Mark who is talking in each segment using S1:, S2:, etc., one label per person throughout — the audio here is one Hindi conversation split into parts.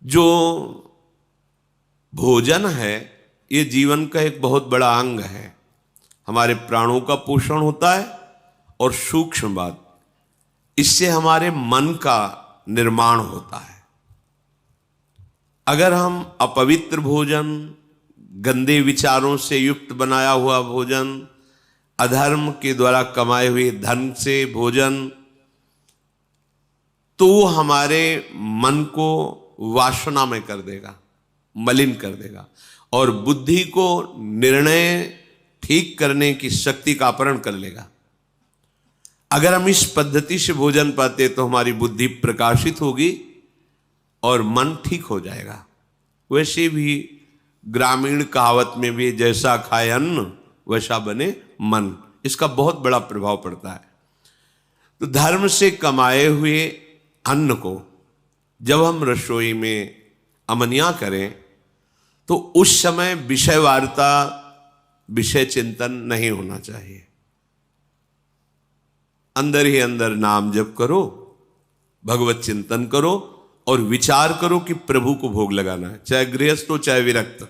S1: जो भोजन है ये जीवन का एक बहुत बड़ा अंग है। हमारे प्राणों का पोषण होता है और सूक्ष्म बात, इससे हमारे मन का निर्माण होता है। अगर हम अपवित्र भोजन, गंदे विचारों से युक्त बनाया हुआ भोजन, अधर्म के द्वारा कमाए हुए धन से भोजन, तो वो हमारे मन को वासनामय कर देगा, मलिन कर देगा और बुद्धि को निर्णय ठीक करने की शक्ति का अपहरण कर लेगा। अगर हम इस पद्धति से भोजन पाते तो हमारी बुद्धि प्रकाशित होगी और मन ठीक हो जाएगा। वैसे भी ग्रामीण कहावत में भी जैसा खाए अन्न वैसा बने मन, इसका बहुत बड़ा प्रभाव पड़ता है। तो धर्म से कमाए हुए अन्न को जब हम रसोई में अमनिया करें तो उस समय विषय वार्ता, विषय चिंतन नहीं होना चाहिए। अंदर ही अंदर नाम जप करो, भगवत चिंतन करो और विचार करो कि प्रभु को भोग लगाना है, चाहे गृहस्थ हो चाहे विरक्त।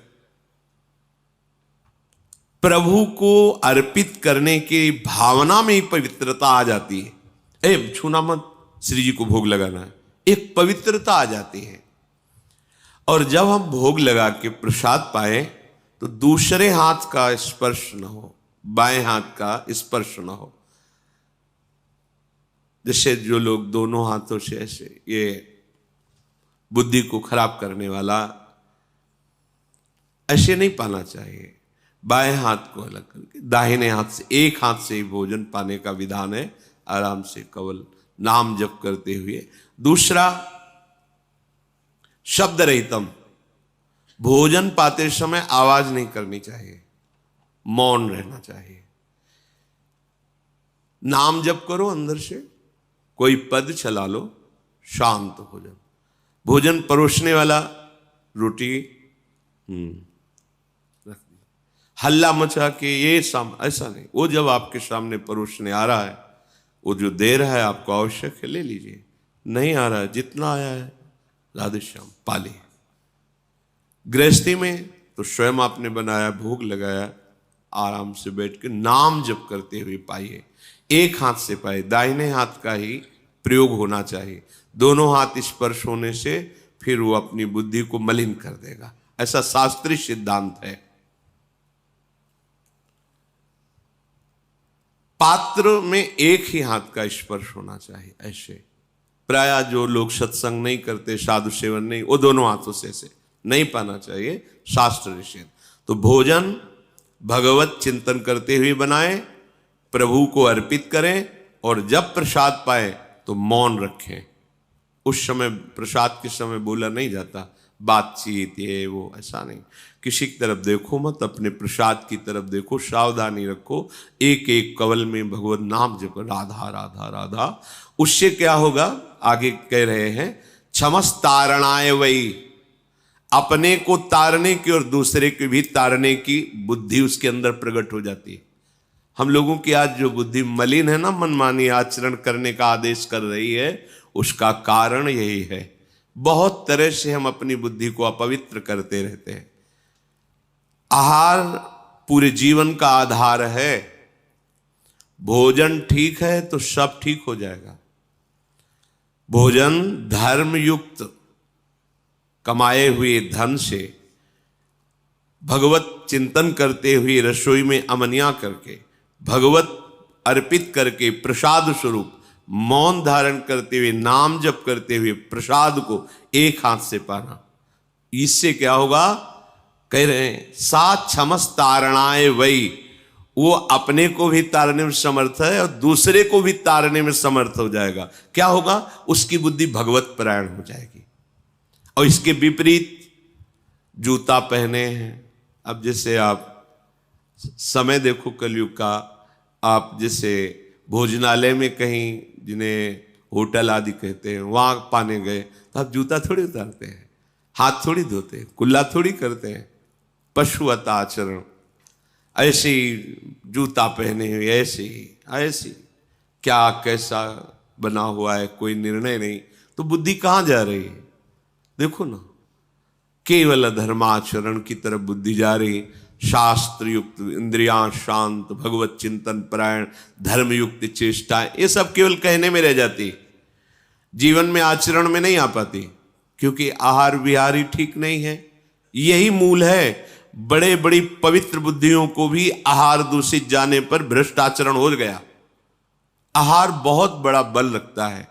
S1: प्रभु को अर्पित करने की भावना में ही पवित्रता आ जाती है। छूना मत, श्री जी को भोग लगाना है, एक पवित्रता आ जाती है। और जब हम भोग लगा के प्रसाद पाए तो दूसरे हाथ का स्पर्श न हो, बाएं हाथ का स्पर्श न हो। जैसे जो लोग दोनों हाथों से ऐसे, ये बुद्धि को खराब करने वाला, ऐसे नहीं पाना चाहिए। बाएं हाथ को अलग करके दाहिने हाथ से, एक हाथ से ही भोजन पाने का विधान है, आराम से केवल नाम जप करते हुए। दूसरा, शब्द रहितम, भोजन पाते समय आवाज नहीं करनी चाहिए, मौन रहना चाहिए। नाम जप करो अंदर से, कोई पद चला लो, शांत हो जाओ। भोजन परोसने वाला रोटी रख दी, हल्ला मचा के ये ऐसा नहीं। वो जब आपके सामने परोसने आ रहा है, वो जो दे रहा है आपको आवश्यक है, ले लीजिए। नहीं आ रहा है, जितना आया है राधे श्याम पाली। गृहस्थी में तो स्वयं आपने बनाया, भोग लगाया, आराम से बैठ के नाम जप करते हुए पाइए। एक हाथ से पाए, दाहिने हाथ का ही प्रयोग होना चाहिए। दोनों हाथ स्पर्श होने से फिर वो अपनी बुद्धि को मलिन कर देगा, ऐसा शास्त्रीय सिद्धांत है। पात्र में एक ही हाथ का स्पर्श होना चाहिए। ऐसे प्राय जो लोग सत्संग नहीं करते, साधु सेवन नहीं, वो दोनों हाथों से ऐसे नहीं पाना चाहिए, शास्त्र निषेध। तो भोजन भगवत चिंतन करते हुए बनाएं, प्रभु को अर्पित करें और जब प्रसाद पाए तो मौन रखें। उस समय प्रसाद के समय बोला नहीं जाता, बातचीत ये वो ऐसा नहीं। किसी की तरफ देखो मत, अपने प्रसाद की तरफ देखो, सावधानी रखो। एक एक कवल में भगवत नाम जप, राधा राधा राधा। उससे क्या होगा, आगे कह रहे हैं, क्षमस तारणाय वही, अपने को तारने की और दूसरे को भी तारने की बुद्धि उसके अंदर प्रकट हो जाती है। हम लोगों की आज जो बुद्धि मलिन है ना, मनमानी आचरण करने का आदेश कर रही है, उसका कारण यही है। बहुत तरह से हम अपनी बुद्धि को अपवित्र करते रहते हैं। आहार पूरे जीवन का आधार है। भोजन ठीक है तो सब ठीक हो जाएगा। भोजन धर्म युक्त कमाए हुए धन से भगवत चिंतन करते हुए रसोई में अमनिया करके, भगवत अर्पित करके, प्रसाद स्वरूप मौन धारण करते हुए, नाम जप करते हुए प्रसाद को एक हाथ से पाना। इससे क्या होगा, कह रहे हैं, सा क्षमस तारणाय वही, वो अपने को भी तारने में समर्थ है और दूसरे को भी तारने में समर्थ हो जाएगा। क्या होगा, उसकी बुद्धि भगवत परायण हो जाएगी। और इसके विपरीत जूता पहने हैं, अब जैसे आप समय देखो कलयुग का, आप जैसे भोजनालय में कहीं, जिन्हें होटल आदि कहते हैं, वहां पाने गए तो आप जूता थोड़ी उतारते हैं, हाथ थोड़ी धोते हैं, कुल्ला थोड़ी करते हैं, पशुवत आचरण। ऐसे ही जूता पहने हुए, ऐसे ही क्या कैसा बना हुआ है, कोई निर्णय नहीं, तो बुद्धि कहाँ जा रही है। देखो ना, केवल धर्माचरण की तरफ बुद्धि जा रही, शास्त्र युक्त इंद्रियां शांत, भगवत चिंतन परायण, धर्म युक्त चेष्टाएं, ये सब केवल कहने में रह जाती, जीवन में आचरण में नहीं आ पाती, क्योंकि आहार विहार ही ठीक नहीं है। यही मूल है। बड़े बड़ी पवित्र बुद्धियों को भी आहार दूषित जाने पर भ्रष्ट आचरण हो गया। आहार बहुत बड़ा बल रखता है।